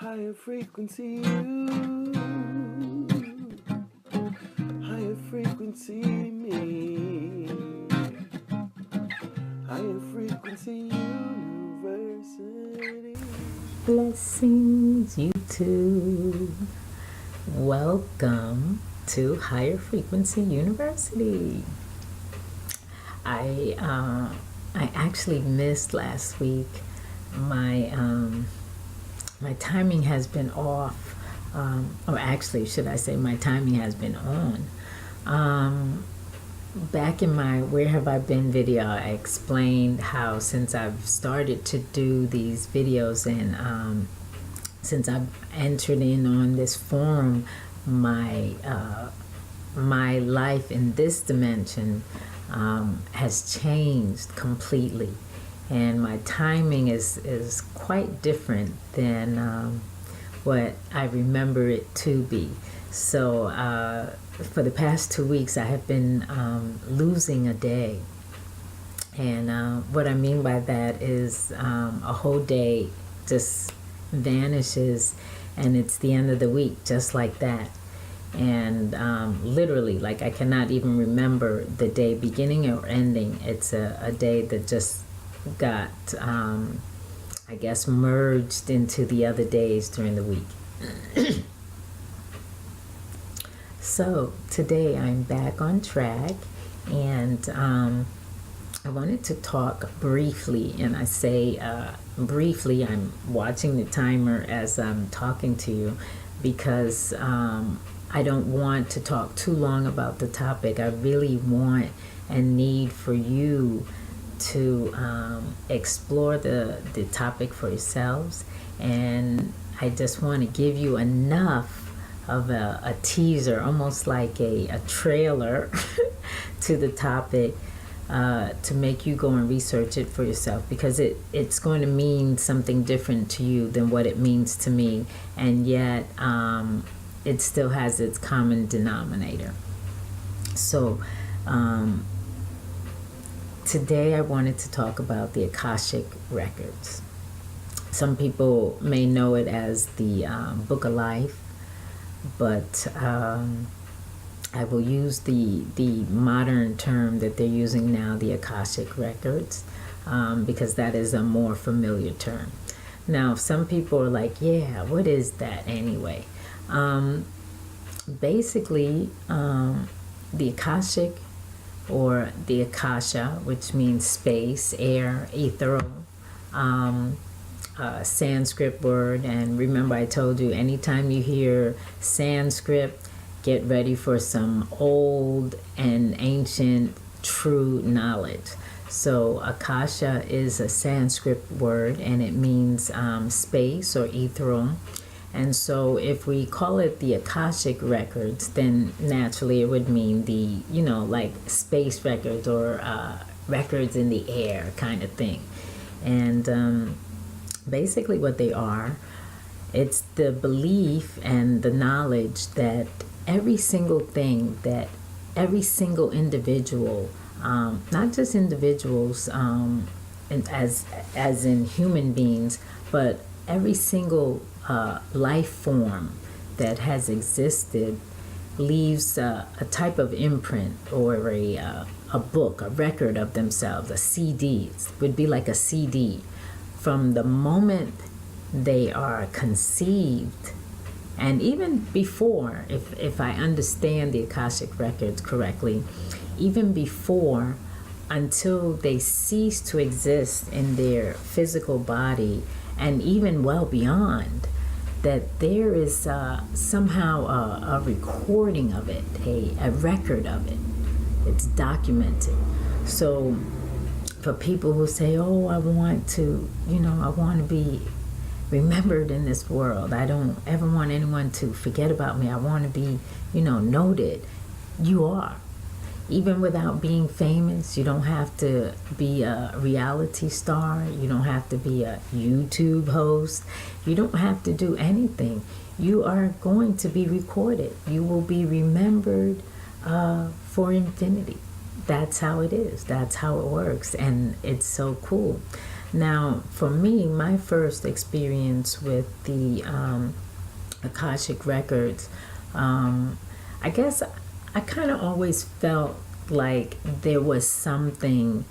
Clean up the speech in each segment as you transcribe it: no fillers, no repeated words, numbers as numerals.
Higher frequency you, higher frequency me, higher frequency university. Blessings, YouTube. Welcome to Higher Frequency University. I actually missed last week. My timing has been off, or actually, should I say, my timing has been on. Back in my Where Have I Been video, I explained how since I've started to do these videos and since I've entered in on this forum, my life in this dimension has changed completely, and my timing is quite different than what I remember it to be. So for the past 2 weeks, I have been losing a day, and what I mean by that is a whole day just vanishes, and it's the end of the week, just like that. And literally, like, I cannot even remember the day beginning or ending. It's a day that just got, I guess, merged into the other days during the week. So today I'm back on track, and I wanted to talk briefly, and I say briefly, I'm watching the timer as I'm talking to you because I don't want to talk too long about the topic. I really want and need for you to explore the topic for yourselves, and I just want to give you enough of a teaser, almost like a trailer to the topic, to make you go and research it for yourself, because it's going to mean something different to you than what it means to me, and yet it still has its common denominator. So today I wanted to talk about the Akashic Records. Some people may know it as the Book of Life, but I will use the modern term that they're using now, the Akashic Records, because that is a more familiar term. Now, some people are like, yeah, what is that anyway? Basically, the Akashic, or the Akasha, which means space, air, ethereal, Sanskrit word. And remember, I told you, anytime you hear Sanskrit, get ready for some old and ancient true knowledge. So Akasha is a Sanskrit word, and it means space or ethereal. And so if we call it the Akashic Records, then naturally it would mean the, like space records or records in the air kind of thing. And basically what they are, it's the belief and the knowledge that every single thing, that every single individual, not just individuals and as in human beings, but every single life form that has existed leaves a type of imprint, or a book, a record of themselves. A CD would be like a CD. From the moment they are conceived, and even before, if I understand the Akashic Records correctly, even before, until they cease to exist in their physical body, and even well beyond, that there is somehow a recording of it, a record of it. It's documented. So for people who say, oh, I want to be remembered in this world, I don't ever want anyone to forget about me, I want to be, noted, you are. Even without being famous, you don't have to be a reality star. You don't have to be a YouTube host. You don't have to do anything. You are going to be recorded. You will be remembered for infinity. That's how it is. That's how it works. And it's so cool. Now, for me, my first experience with the Akashic Records, I guess I kind of always felt like there was something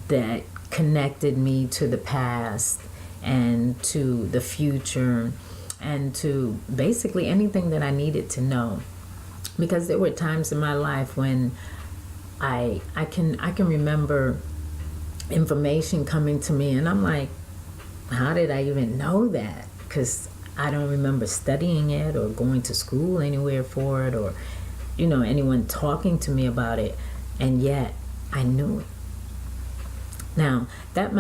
that connected me to the past and to the future and to basically anything that I needed to know. Because there were times in my life when I can remember information coming to me and I'm like, how did I even know that? Because I don't remember studying it or going to school anywhere for it, or anyone talking to me about it, and yet I knew it. Now that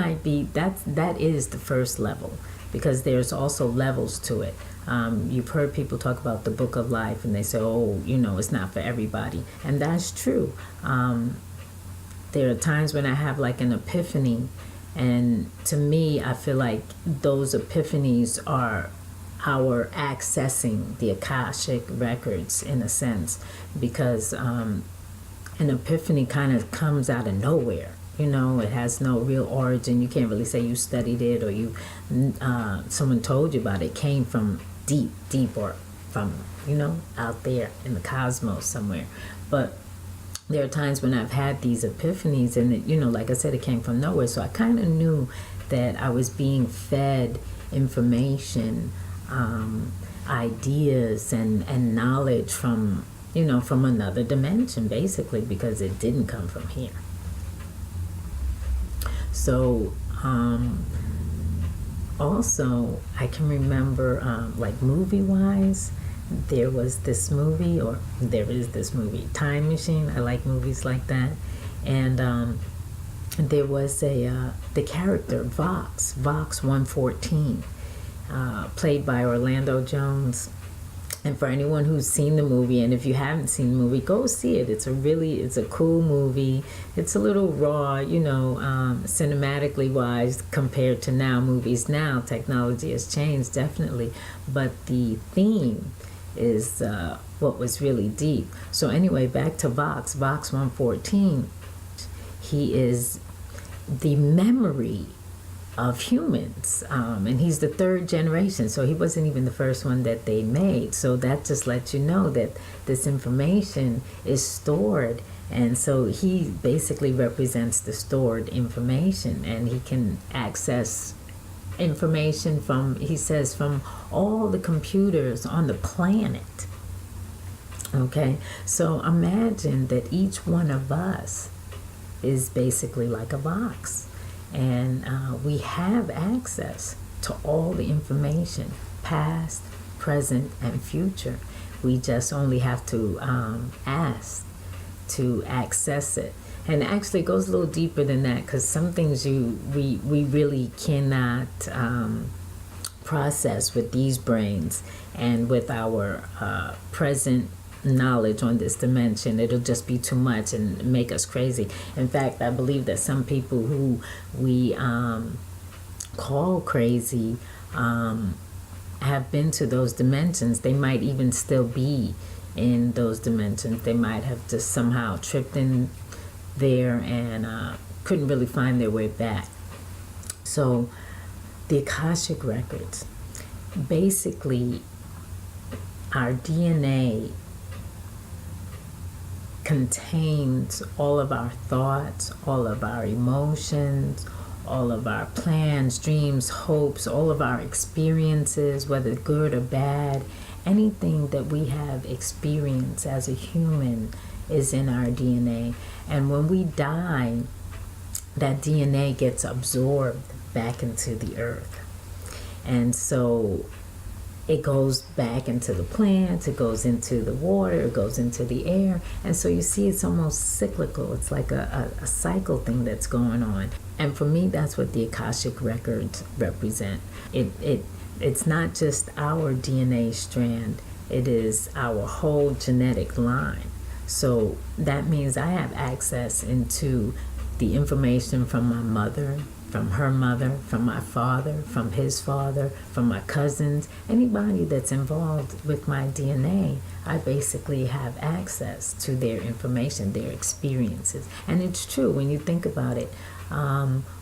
is the first level, because there's also levels to it. You've heard people talk about the book of life and they say, oh, it's not for everybody, and that's true. There are times when I have like an epiphany, and to me I feel like those epiphanies are our accessing the Akashic Records in a sense, because an epiphany kind of comes out of nowhere. It has no real origin. You can't really say you studied it or someone told you about it. It came from deep or from out there in the cosmos somewhere. But there are times when I've had these epiphanies and like I said, it came from nowhere. So I kind of knew that I was being fed information, ideas and knowledge from another dimension, basically, because it didn't come from here. So also I can remember like movie wise, there is this movie, Time Machine. I like movies like that. And there was the character Vox 114, played by Orlando Jones. And for anyone who's seen the movie, and if you haven't seen the movie, go see it. It's a cool movie. It's a little raw, cinematically wise, compared to now. Movies now, technology has changed, definitely. But the theme is what was really deep. So anyway, back to Vox 114. He is the memory of humans, and he's the third generation, so he wasn't even the first one that they made. So that just lets you know that this information is stored, and so he basically represents the stored information, and he can access information from all the computers on the planet. Okay, so imagine that each one of us is basically like a box. And we have access to all the information, past, present, and future. We just only have to ask to access it. And actually it goes a little deeper than that, because some things we really cannot process with these brains and with our present knowledge on this dimension. It'll just be too much and make us crazy. In fact, I believe that some people who we call crazy have been to those dimensions. They might even still be in those dimensions. They might have just somehow tripped in there and couldn't really find their way back. So the Akashic Records, basically our DNA contains all of our thoughts, all of our emotions, all of our plans, dreams, hopes, all of our experiences, whether good or bad. Anything that we have experienced as a human is in our DNA. And when we die, that DNA gets absorbed back into the earth. And so it goes back into the plants, it goes into the water, it goes into the air. And so you see it's almost cyclical. It's like a cycle thing that's going on. And for me, that's what the Akashic Records represent. It's not just our DNA strand, it is our whole genetic line. So that means I have access into the information from my mother, from her mother, from my father, from his father, from my cousins, anybody that's involved with my DNA. I basically have access to their information, their experiences. And it's true when you think about it.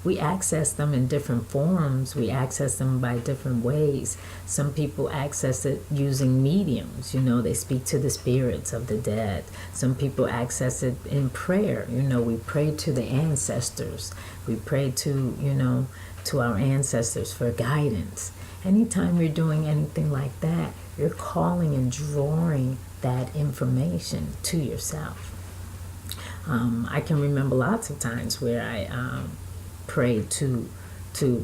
We access them in different forms. We access them by different ways. Some people access it using mediums. They speak to the spirits of the dead. Some people access it in prayer. We pray to the ancestors. We pray to our ancestors for guidance. Anytime you're doing anything like that, you're calling and drawing that information to yourself. I can remember lots of times where I prayed to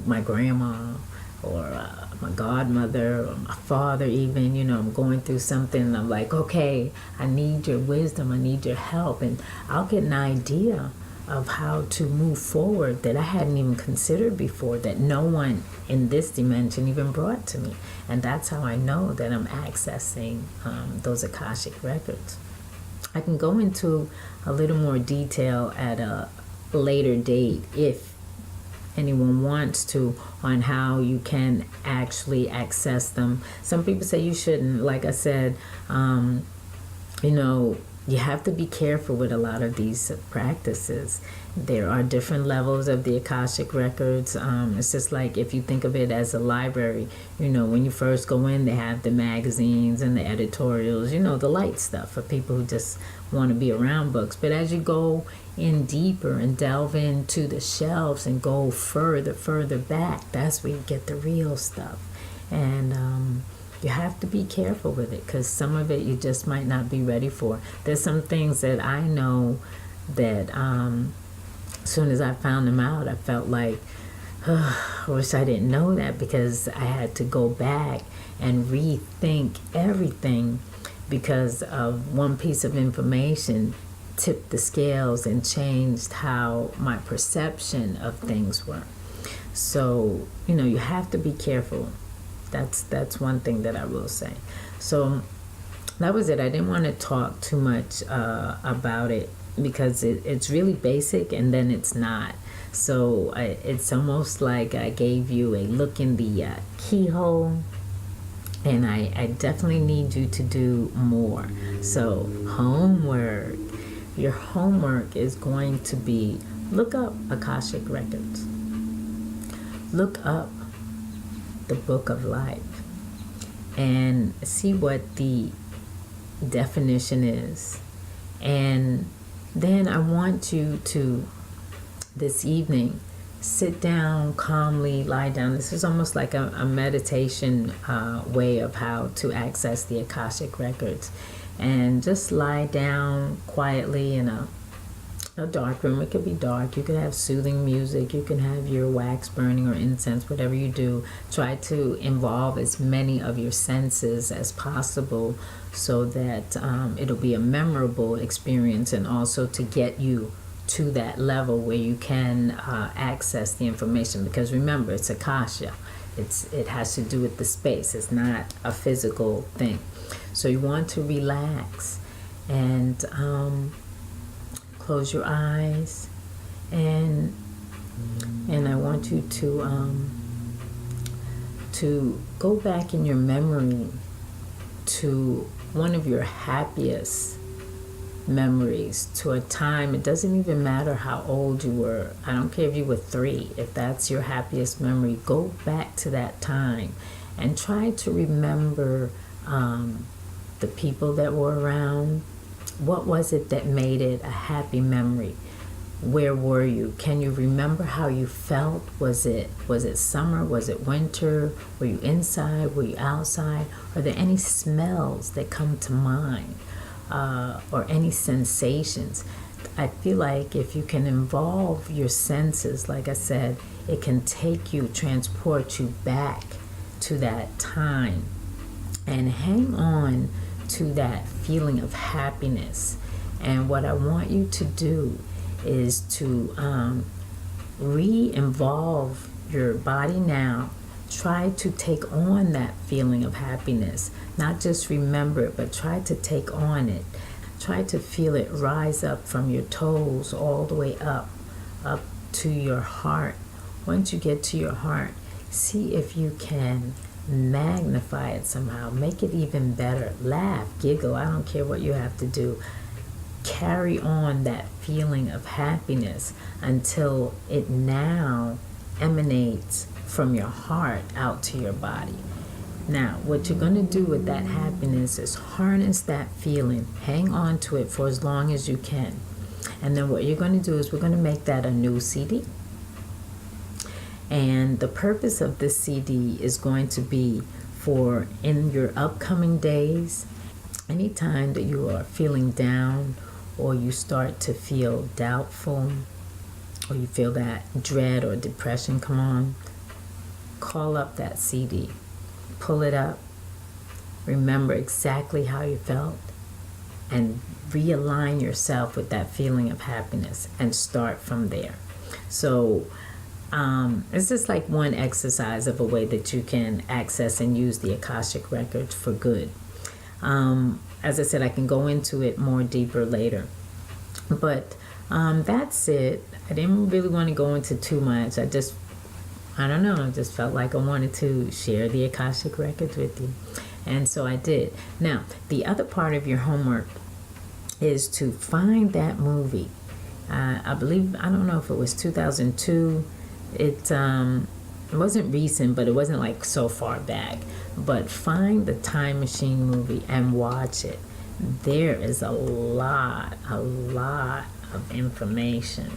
my grandma or my godmother or my father even. I'm going through something and I'm like, okay, I need your wisdom, I need your help. And I'll get an idea of how to move forward that I hadn't even considered before, that no one in this dimension even brought to me. And that's how I know that I'm accessing those Akashic records. I can go into a little more detail at a later date if anyone wants to, on how you can actually access them. Some people say you shouldn't. Like I said, you have to be careful with a lot of these practices. There are different levels of the Akashic records. It's just like if you think of it as a library, when you first go in, they have the magazines and the editorials, the light stuff for people who just want to be around books. But as you go in deeper and delve into the shelves and go further back, that's where you get the real stuff. And you have to be careful with it, because some of it you just might not be ready for. There's some things that I know that as soon as I found them out, I felt like, I wish I didn't know that, because I had to go back and rethink everything because of one piece of information tipped the scales and changed how my perception of things were. So, you have to be careful. That's one thing that I will say. So that was it. I didn't want to talk too much about it because it's really basic and then it's not. So it's almost like I gave you a look in the keyhole, and I definitely need you to do more. So homework. Your homework is going to be, look up Akashic Records. Look up the Book of Life and see what the definition is. And then I want you to, this evening, sit down calmly, lie down. This is almost like a meditation way of how to access the Akashic Records. And just lie down quietly in a dark room. It could be dark. You could have soothing music. You can have your wax burning or incense, whatever you do. Try to involve as many of your senses as possible so that it'll be a memorable experience, and also to get you to that level where you can access the information. Because remember, it's Akasha. It has to do with the space. It's not a physical thing. So you want to relax and close your eyes, and I want you to go back in your memory to one of your happiest memories, to a time. It doesn't even matter how old you were. I don't care if you were 3. If that's your happiest memory, go back to that time and try to remember the people that were around. What was it that made it a happy memory? Where were you? Can you remember how you felt? Was it summer? Was it winter? Were you inside? Were you outside? Are there any smells that come to mind? Or any sensations? I feel like if you can involve your senses, like I said, it can transport you back to that time, and hang on to that feeling of happiness. And what I want you to do is to re-involve your body now. Try to take on that feeling of happiness. Not just remember it, but try to take on it. Try to feel it rise up from your toes all the way up to your heart. Once you get to your heart, see if you can magnify it somehow. Make it even better. Laugh, giggle. I don't care what you have to do. carry on that feeling of happiness until it now emanates from your heart out to your body. Now, what you're going to do with that happiness is harness that feeling, hang on to it for as long as you can. And then what you're going to do is we're going to make that a new CD. And the purpose of this CD is going to be for in your upcoming days, anytime that you are feeling down or you start to feel doubtful or you feel that dread or depression come on, call up that CD. Pull it up, remember exactly how you felt, and realign yourself with that feeling of happiness and start from there. So it's just like one exercise of a way that you can access and use the Akashic Records for good. As I said, I can go into it more deeper later. But that's it. I didn't really want to go into too much. I don't know, I just felt like I wanted to share the Akashic Records with you. And so I did. Now, the other part of your homework is to find that movie. I believe, I don't know if it was 2002. It wasn't recent, but it wasn't like so far back. But find the Time Machine movie and watch it. There is a lot of information.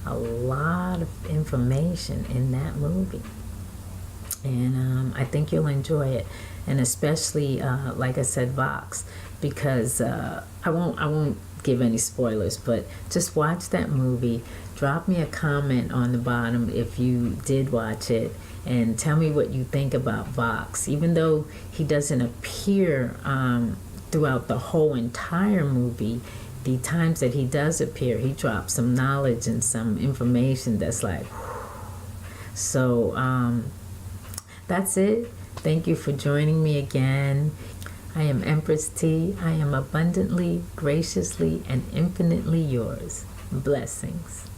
A lot of information in that movie, and I think you'll enjoy it, and especially like I said, Vox, because I won't give any spoilers, but just watch that movie. Drop me a comment on the bottom if you did watch it, and tell me what you think about Vox. Even though he doesn't appear throughout the whole entire movie, the times that he does appear, he drops some knowledge and some information that's like, whew. So that's it. Thank you for joining me again. I am EmpressTee. I am abundantly, graciously, and infinitely yours. Blessings.